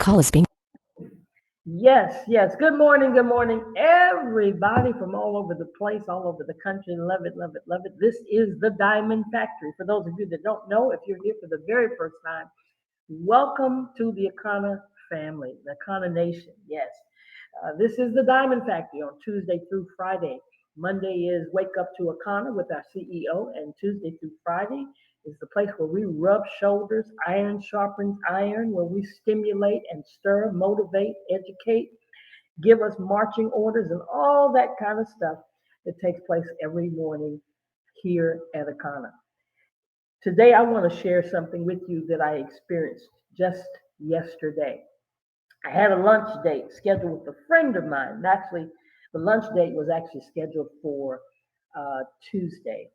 Call is being. Yes, yes. Good morning, everybody from all over the place, all over the country. Love it, love it, love it. This is the Diamond Factory. For those of you that don't know, if you're here for the very first time, welcome to the Akana family, the Akana Nation. Yes, this is the Diamond Factory on Tuesday through Friday. Monday is Wake Up to Akana with our CEO, and Tuesday through Friday is the place where we rub shoulders, iron sharpens iron, where we stimulate and stir, motivate, educate, give us marching orders, and all that kind of stuff that takes place every morning here at Akana. Today, I want to share something with you that I experienced just yesterday. I had a lunch date scheduled with a friend of mine. Actually, the lunch date was actually scheduled for Tuesday.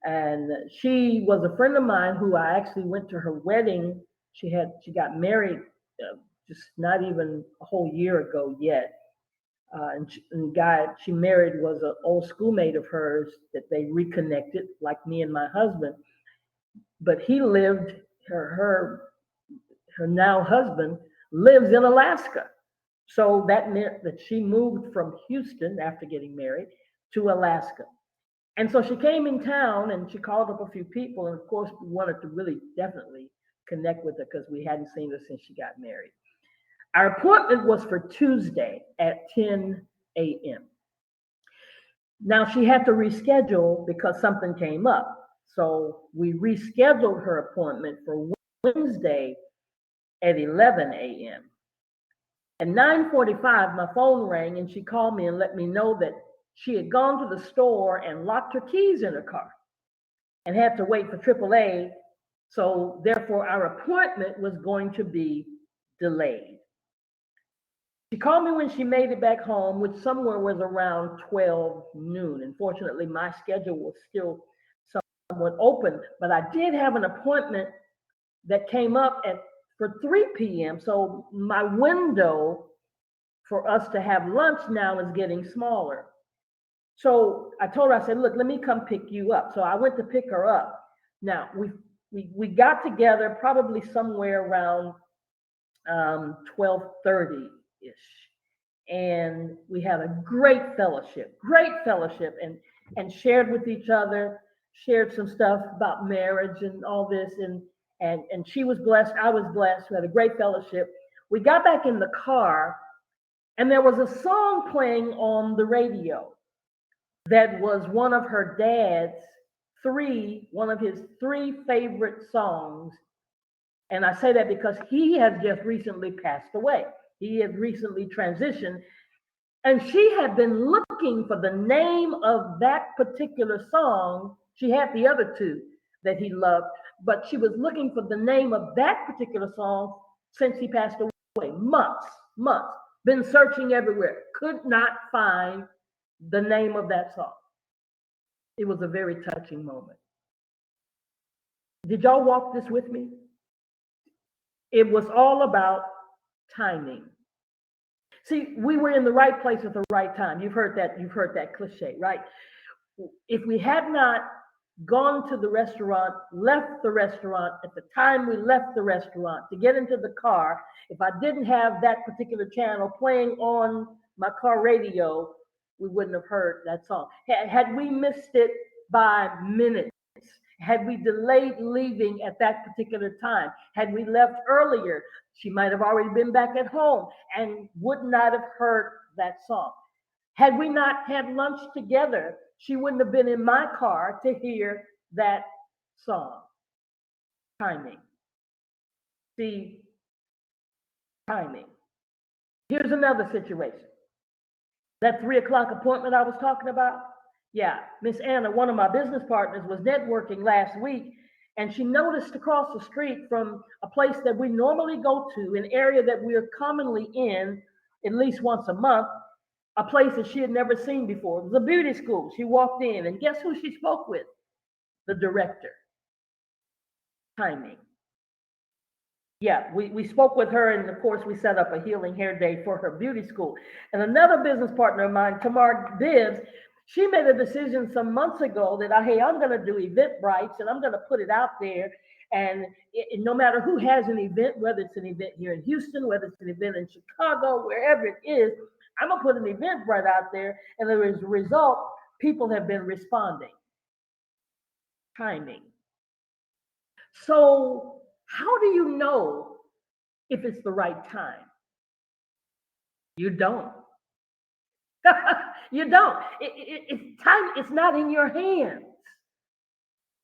And she was a friend of mine who I actually went to her wedding. She got married just not even a whole year ago yet. And the guy she married was an old schoolmate of hers that they reconnected, like me and my husband. But he lived her now husband lives in Alaska. So that meant that she moved from Houston after getting married to Alaska. And so she came in town and she called up a few people. And of course, we wanted to really definitely connect with her because we hadn't seen her since she got married. Our appointment was for Tuesday at 10 a.m. Now she had to reschedule because something came up. So we rescheduled her appointment for Wednesday at 11 a.m. At 9:45, my phone rang and she called me and let me know that she had gone to the store and locked her keys in her car and had to wait for AAA. So therefore, our appointment was going to be delayed. She called me when she made it back home, which somewhere was around 12 noon. Unfortunately, my schedule was still somewhat open, but I did have an appointment that came up at for 3 p.m. So my window for us to have lunch now is getting smaller. So I told her, I said, look, let me come pick you up. So I went to pick her up. Now we got together probably somewhere around 12:30 ish, and we had a great fellowship, and shared with each other, shared some stuff about marriage and all this, and she was blessed, I was blessed. We had a great fellowship. We got back in the car, and there was a song playing on the radio that was one of his three favorite songs. And I say that because he has just recently passed away. He had recently transitioned. And she had been looking for the name of that particular song. She had the other two that he loved, but she was looking for the name of that particular song since he passed away. Months. Been searching everywhere. Could not find the name of that song. It was a very touching moment. Did y'all walk this with me? It was all about timing. See, we were in the right place at the right time. You've heard that cliche, right? If we had not gone to the restaurant, left the restaurant at the time we left the restaurant to get into the car, if I didn't have that particular channel playing on my car radio, we wouldn't have heard that song. Had we missed it by minutes, had we delayed leaving at that particular time, had we left earlier, she might have already been back at home and would not have heard that song. Had we not had lunch together, she wouldn't have been in my car to hear that song. Timing. See, timing. Here's another situation. That 3 o'clock appointment I was talking about. Yeah, Miss Anna, one of my business partners, was networking last week, and she noticed across the street from a place that we normally go to, an area that we're commonly in at least once a month, a place that she had never seen before. It was a beauty school. She walked in, and guess who she spoke with? The director. Timing. Yeah, we spoke with her, and of course, we set up a healing hair day for her beauty school. And another business partner of mine, Tamar Bibbs, she made a decision some months ago that hey, I'm going to do Eventbrites and I'm going to put it out there. And no matter who has an event, whether it's an event here in Houston, whether it's an event in Chicago, wherever it is, I'm going to put an event right out there. And as a result, people have been responding. Timing. So, how do you know if it's the right time? You don't. You don't. It's time. It's not in your hands.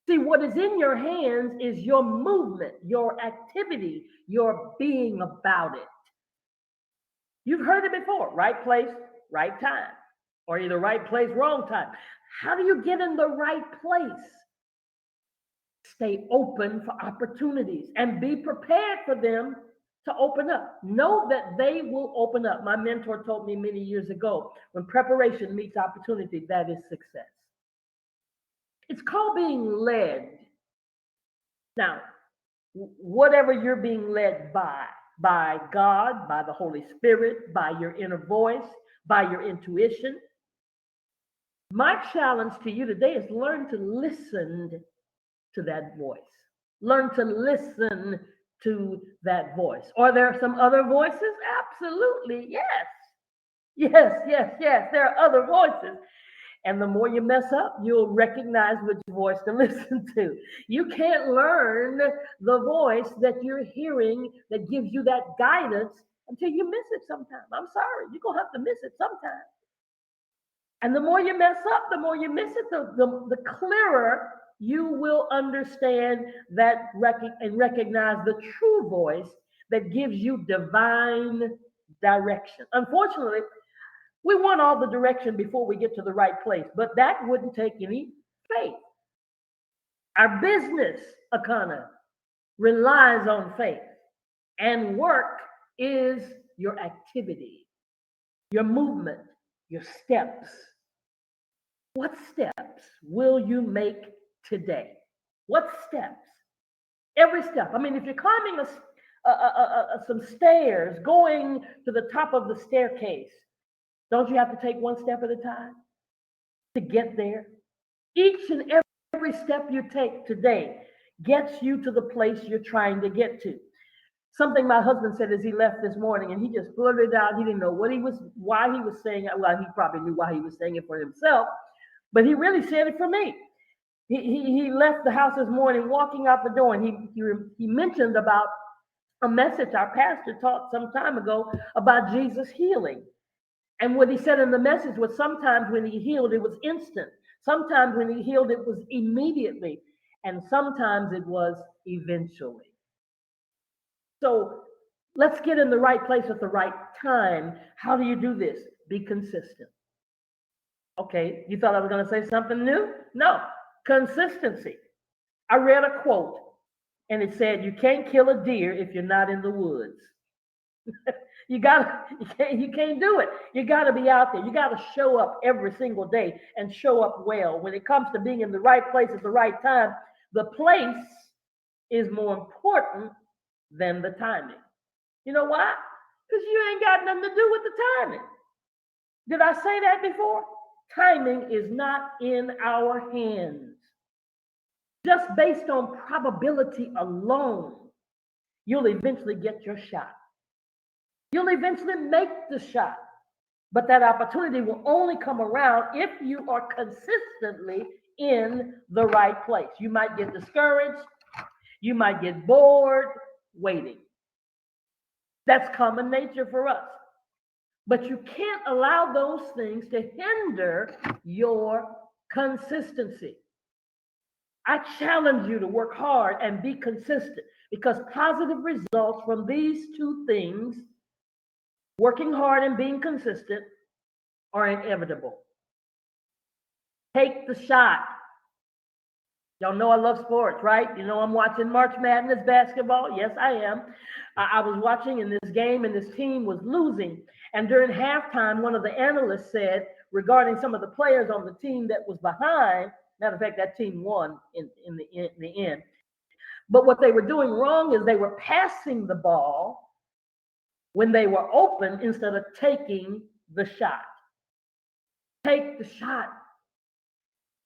See, what is in your hands is your movement, your activity, your being about it. You've heard it before: right place, right time, or either right place, wrong time. How do you get in the right place? Stay open for opportunities and be prepared for them to open up. Know that they will open up. My mentor told me many years ago, when preparation meets opportunity, that is success. It's called being led. Now, whatever you're being led by God, by the Holy Spirit, by your inner voice, by your intuition. My challenge to you today is learn to listen to that voice. Learn to listen to that voice. Are there some other voices? Absolutely, yes. Yes. There are other voices. And the more you mess up, you'll recognize which voice to listen to. You can't learn the voice that you're hearing that gives you that guidance until you miss it sometime. I'm sorry, you're going to have to miss it sometime. And the more you mess up, the more you miss it, the clearer you will understand that and recognize the true voice that gives you divine direction. Unfortunately, we want all the direction before we get to the right place, but that wouldn't take any faith. Our business economy relies on faith, and work is your activity, your movement, your steps. What steps will you make today? What steps? Every step. I mean, if you're climbing some stairs, going to the top of the staircase, don't you have to take one step at a time to get there? Each and every step you take today gets you to the place you're trying to get to. Something my husband said as he left this morning, and he just blurted out. He didn't know why he was saying it. Well, he probably knew why he was saying it for himself, but he really said it for me. He left the house this morning, walking out the door, and he mentioned about a message our pastor taught some time ago about Jesus healing. And what he said in the message was sometimes when he healed, it was instant. Sometimes when he healed, it was immediately. And sometimes it was eventually. So let's get in the right place at the right time. How do you do this? Be consistent. Okay, you thought I was going to say something new? No, consistency. I read a quote, and it said, "You can't kill a deer if you're not in the woods." You can't do it. You gotta be out there. You gotta show up every single day and show up well. When it comes to being in the right place at the right time, the place is more important than the timing. You know why? Because you ain't got nothing to do with the timing. Did I say that before? Timing is not in our hands. Just based on probability alone, you'll eventually get your shot. You'll eventually make the shot. But that opportunity will only come around if you are consistently in the right place. You might get discouraged. You might get bored waiting. That's common nature for us. But you can't allow those things to hinder your consistency. I challenge you to work hard and be consistent, because positive results from these two things, working hard and being consistent, are inevitable. Take the shot. Y'all know I love sports, right? You know I'm watching March Madness basketball. Yes, I am. I was watching in this game, and this team was losing. And during halftime, one of the analysts said regarding some of the players on the team that was behind, matter of fact, that team won in the end. But what they were doing wrong is they were passing the ball when they were open instead of taking the shot. Take the shot.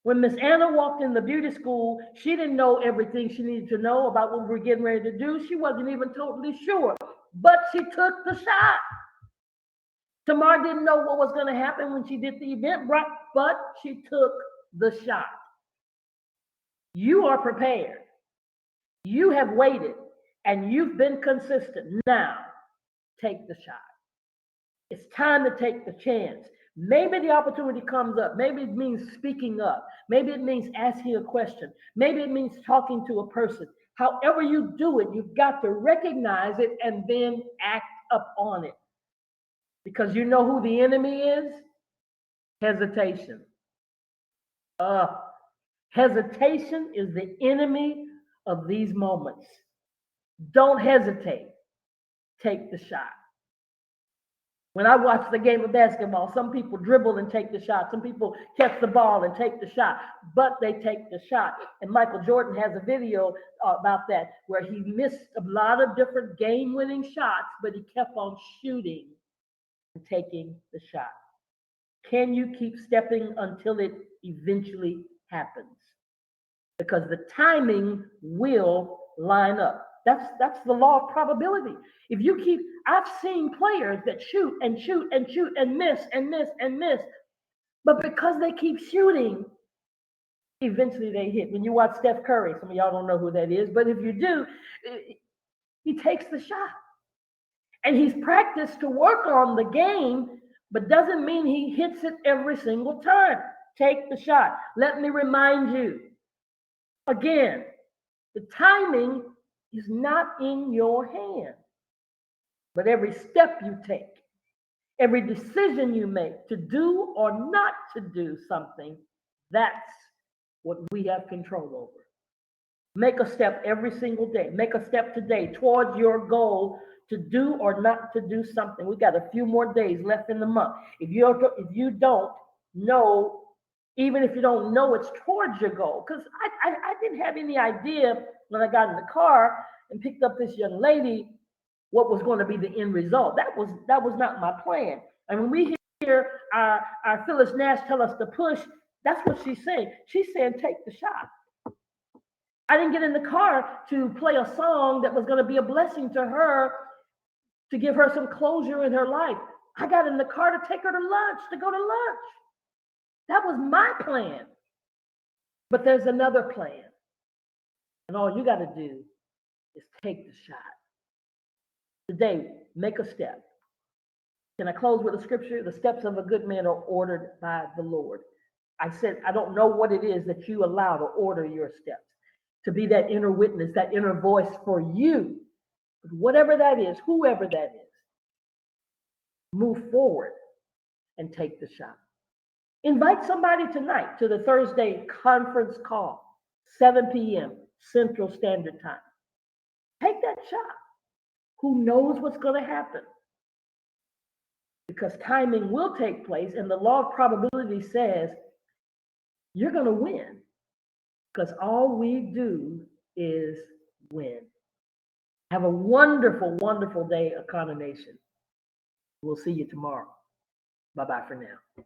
When Miss Anna walked in the beauty school, she didn't know everything she needed to know about what we were getting ready to do. She wasn't even totally sure, but she took the shot. Tamar didn't know what was going to happen when she did the event, but she took the shot. You are prepared. You have waited, and you've been consistent. Now, take the shot. It's time to take the chance. Maybe the opportunity comes up. Maybe it means speaking up. Maybe it means asking a question. Maybe it means talking to a person. However you do it, you've got to recognize it and then act up on it. Because you know who the enemy is? Hesitation. Hesitation is the enemy of these moments. Don't hesitate. Take the shot. When I watch the game of basketball, some people dribble and take the shot. Some people catch the ball and take the shot, but they take the shot. And Michael Jordan has a video about that where he missed a lot of different game-winning shots, but he kept on shooting and taking the shot. Can you keep stepping until it eventually happens? Because the timing will line up. That's the law of probability. If you keep, I've seen players that shoot and shoot and shoot and miss and miss and miss, but because they keep shooting, eventually they hit. When you watch Steph Curry, some of y'all don't know who that is, but if you do, he takes the shot. And he's practiced to work on the game, but doesn't mean he hits it every single time. Take the shot. Let me remind you, again, the timing is not in your hand. But every step you take, every decision you make to do or not to do something, that's what we have control over. Make a step every single day. Make a step today towards your goal to do or not to do something. We got a few more days left in the month. If you don't know, even if you don't know it's towards your goal, because I didn't have any idea when I got in the car and picked up this young lady what was going to be the end result. That was not my plan. And when we hear our Phyllis Nash tell us to push, that's what she's saying. She's saying take the shot. I didn't get in the car to play a song that was going to be a blessing to her, to give her some closure in her life. I got in the car to take her to lunch, to go to lunch. That was my plan. But there's another plan. And all you got to do is take the shot. Today, make a step. Can I close with a scripture? The steps of a good man are ordered by the Lord. I said, I don't know what it is that you allow to order your steps, to be that inner witness, that inner voice for you. But whatever that is, whoever that is, move forward and take the shot. Invite somebody tonight to the Thursday conference call, 7 p.m. Central Standard Time. Take that shot. Who knows what's going to happen? Because timing will take place, and the law of probability says you're going to win, because all we do is win. Have a wonderful, wonderful day, Akana Nation. We'll see you tomorrow. Bye-bye for now.